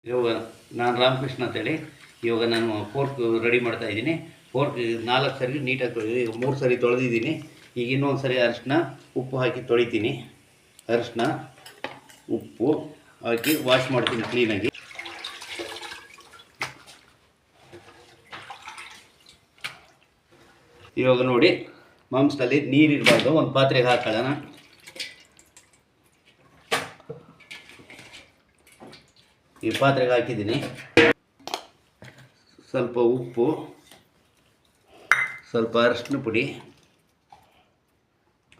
ಇವಾಗ ನಾನು ರಾಮಕೃಷ್ಣ ಅಂತೇಳಿ ಇವಾಗ ನಾನು ಫೋರ್ಕ್ ರೆಡಿ ಮಾಡ್ತಾ ಇದ್ದೀನಿ. ಫೋರ್ಕ್ 4 ಸರಿ ನೀಟಾಗಿ ತೊಳೆದು 3 ಸರಿ ತೊಳೆದಿದ್ದೀನಿ. ಈಗ ಇನ್ನೊಂದು ಸರಿ ಅರಿಶಿನ ಉಪ್ಪು ಹಾಕಿ ತೊಳಿತೀನಿ. ಅರಿಶಿನ ಉಪ್ಪು ಹಾಕಿ ವಾಶ್ ಮಾಡ್ತೀನಿ ಕ್ಲೀನಾಗಿ. ಇವಾಗ ನೋಡಿ ಮಾಂಸದಲ್ಲಿ ನೀರಿರಬಾರ್ದು. ಒಂದು ಪಾತ್ರೆಗೆ ಹಾಕೊಳ್ಳೋಣ. ಈ ಪಾತ್ರೆಗೆ ಹಾಕಿದ್ದೀನಿ. ಸ್ವಲ್ಪ ಉಪ್ಪು, ಸ್ವಲ್ಪ ಅರಿಶಿನ ಪುಡಿ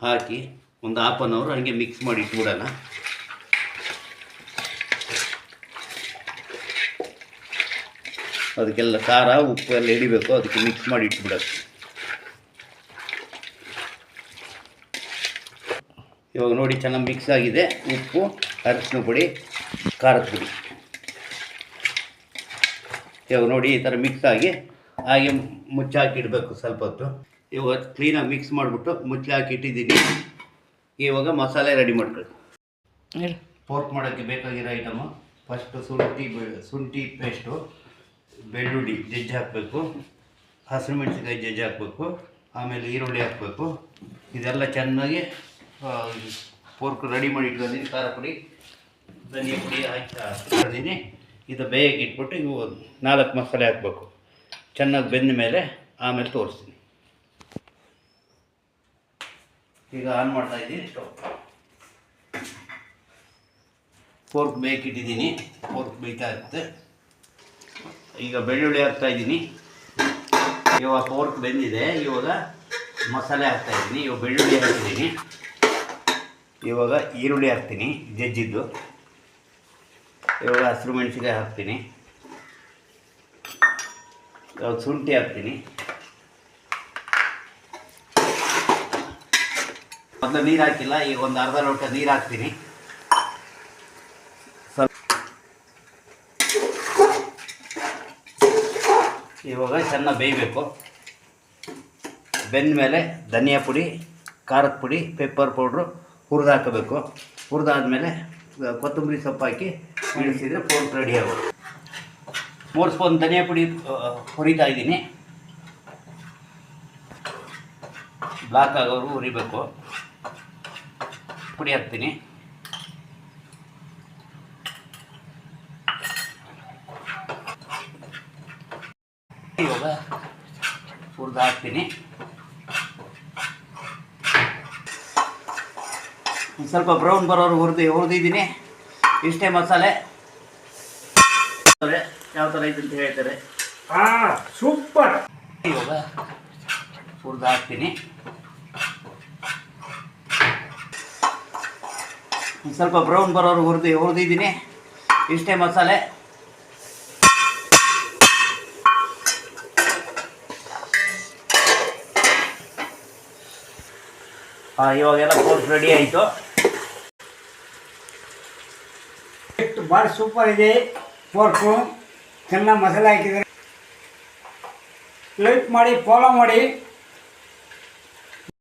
ಹಾಕಿ ಒಂದು 1/2 ಅವರ್ ಹಂಗೆ ಮಿಕ್ಸ್ ಮಾಡಿ ಇಟ್ಬಿಡೋಣ. ಅದಕ್ಕೆಲ್ಲ ಖಾರ ಉಪ್ಪು ಎಲ್ಲ ಹಿಡಿಬೇಕು, ಅದಕ್ಕೆ ಮಿಕ್ಸ್ ಮಾಡಿ ಇಟ್ಬಿಡೋದು. ಇವಾಗ ನೋಡಿ ಚೆನ್ನಾಗಿ ಮಿಕ್ಸ್ ಆಗಿದೆ. ಉಪ್ಪು, ಅರಿಶಿನ ಪುಡಿ, ಖಾರದ ಪುಡಿ. ಇವಾಗ ನೋಡಿ ಈ ಥರ ಮಿಕ್ಸ್ ಆಗಿ ಹಾಗೆ ಮುಚ್ಚಾಕಿಡಬೇಕು ಸ್ವಲ್ಪ ಹೊತ್ತು. ಇವಾಗ ಕ್ಲೀನಾಗಿ ಮಿಕ್ಸ್ ಮಾಡಿಬಿಟ್ಟು ಮುಚ್ಚಾಕಿಟ್ಟಿದ್ದೀನಿ. ಇವಾಗ ಮಸಾಲೆ ರೆಡಿ ಮಾಡ್ಕೊಳ್ಳಿ. ಪೋರ್ಕ್ ಮಾಡೋಕ್ಕೆ ಬೇಕಾಗಿರೋ ಐಟಮು: ಫಸ್ಟು ಶುಂಠಿ ಪೇಸ್ಟು, ಬೆಳ್ಳುಳ್ಳಿ ಜಜ್ಜಿ ಹಾಕಬೇಕು, ಹಸಿರು ಮೆಣಸಿನ್ಕಾಯಿ ಜಜ್ಜಿ ಹಾಕಬೇಕು, ಆಮೇಲೆ ಈರುಳ್ಳಿ ಹಾಕಬೇಕು. ಇದೆಲ್ಲ ಚೆನ್ನಾಗಿ ಪೋರ್ಕ್ ರೆಡಿ ಮಾಡಿ ಇಟ್ಕೊಂಡಿದ್ದೀನಿ. ಖಾರ ಪುಡಿ, ಧನಿಯಾ ಪುಡಿ ಹಾಕಿದ್ದೀನಿ. ಇದು ಬೇಯಕ್ಕೆ ಇಟ್ಬಿಟ್ಟು ಇವು 4 ಮಸಾಲೆ ಹಾಕಬೇಕು. ಚೆನ್ನಾಗಿ ಬೆಂದ ಮೇಲೆ ಆಮೇಲೆ ತೋರಿಸ್ತೀನಿ. ಈಗ ಆನ್ ಮಾಡ್ತಾ ಇದ್ದೀನಿ ಸ್ಟವ್. ಪೋರ್ಕ್ ಬೇಯಿಟ್ಟಿದ್ದೀನಿ. ಪೋರ್ಕ್ ಬೇಯ್ತಾ ಇರುತ್ತೆ. ಈಗ ಬೆಳ್ಳುಳ್ಳಿ ಹಾಕ್ತಾಯಿದ್ದೀನಿ. ಇವಾಗ ಪೋರ್ಕ್ ಬೆಂದಿದೆ. ಇವಾಗ ಮಸಾಲೆ ಹಾಕ್ತಾಯಿದ್ದೀನಿ. ಇವಾಗ ಬೆಳ್ಳುಳ್ಳಿ ಹಾಕ್ತಿದ್ದೀನಿ. ಇವಾಗ ಈರುಳ್ಳಿ ಹಾಕ್ತೀನಿ ಜಜ್ಜಿದ್ದು. ಇವಾಗ ಹಸಿರು ಮೆಣಸಿನ್ಕಾಯಿ ಹಾಕ್ತೀನಿ. ಇವಾಗ ಶುಂಠಿ ಹಾಕ್ತೀನಿ. ಮೊದಲು ನೀರು ಹಾಕಿಲ್ಲ. ಈಗ ಒಂದು ಅರ್ಧ ಲೋಟ ನೀರು ಹಾಕ್ತೀನಿ. ಇವಾಗ ಚೆನ್ನಾಗಿ ಬೇಯಬೇಕು. ಬೆಂದ ಮೇಲೆ ಧನಿಯಾ ಪುಡಿ, ಖಾರದ ಪುಡಿ, ಪೆಪ್ಪರ್ ಪೌಡ್ರು ಹುರಿದು ಹಾಕಬೇಕು. ಹುರಿದಾದ್ಮೇಲೆ ಕೊತ್ತಂಬರಿ ಸೊಪ್ಪು ಹಾಕಿ ಇಳಿಸಿದರೆ ಪೋರ್ಕ್ ರೆಡಿ ಆಗೋದು. 3 ಸ್ಪೂನ್ ಧನಿಯಾ ಪುಡಿ ಹುರಿತಾ ಇದ್ದೀನಿ. ಬ್ಲಾಕ್ ಆಗೋರು ಹುರಿಬೇಕು. ಪುಡಿ ಹಾಕ್ತೀನಿ. ಇವಾಗ ಹುರಿದು ಹಾಕ್ತೀನಿ. ಸ್ವಲ್ಪ ಬ್ರೌನ್ ಬರೋರು ಹುರಿದಿದ್ದೀನಿ. ಇಷ್ಟೇ ಮಸಾಲೆ. ಯಾವ ಥರ ಇದೆ ಅಂತ ಹೇಳ್ತಾರೆ. ಸೂಪರ್. ಇವಾಗ ಹುರಿದು ಹಾಕ್ತೀನಿ. ಸ್ವಲ್ಪ ಬ್ರೌನ್ ಬರೋರು ಹುರಿದಿದ್ದೀನಿ. ಇಷ್ಟೇ ಮಸಾಲೆ. ಇವಾಗೆಲ್ಲ ಪೋರ್ಕ್ ರೆಡಿ ಆಯಿತು. ಭಾಳ ಸೂಪರ್ ಇದೆ ಪೋರ್ಕು. ಚೆನ್ನಾಗಿ ಮಸಾಲೆ ಹಾಕಿದರೆ. ಲೈಕ್ ಮಾಡಿ, ಫಾಲೋ ಮಾಡಿ.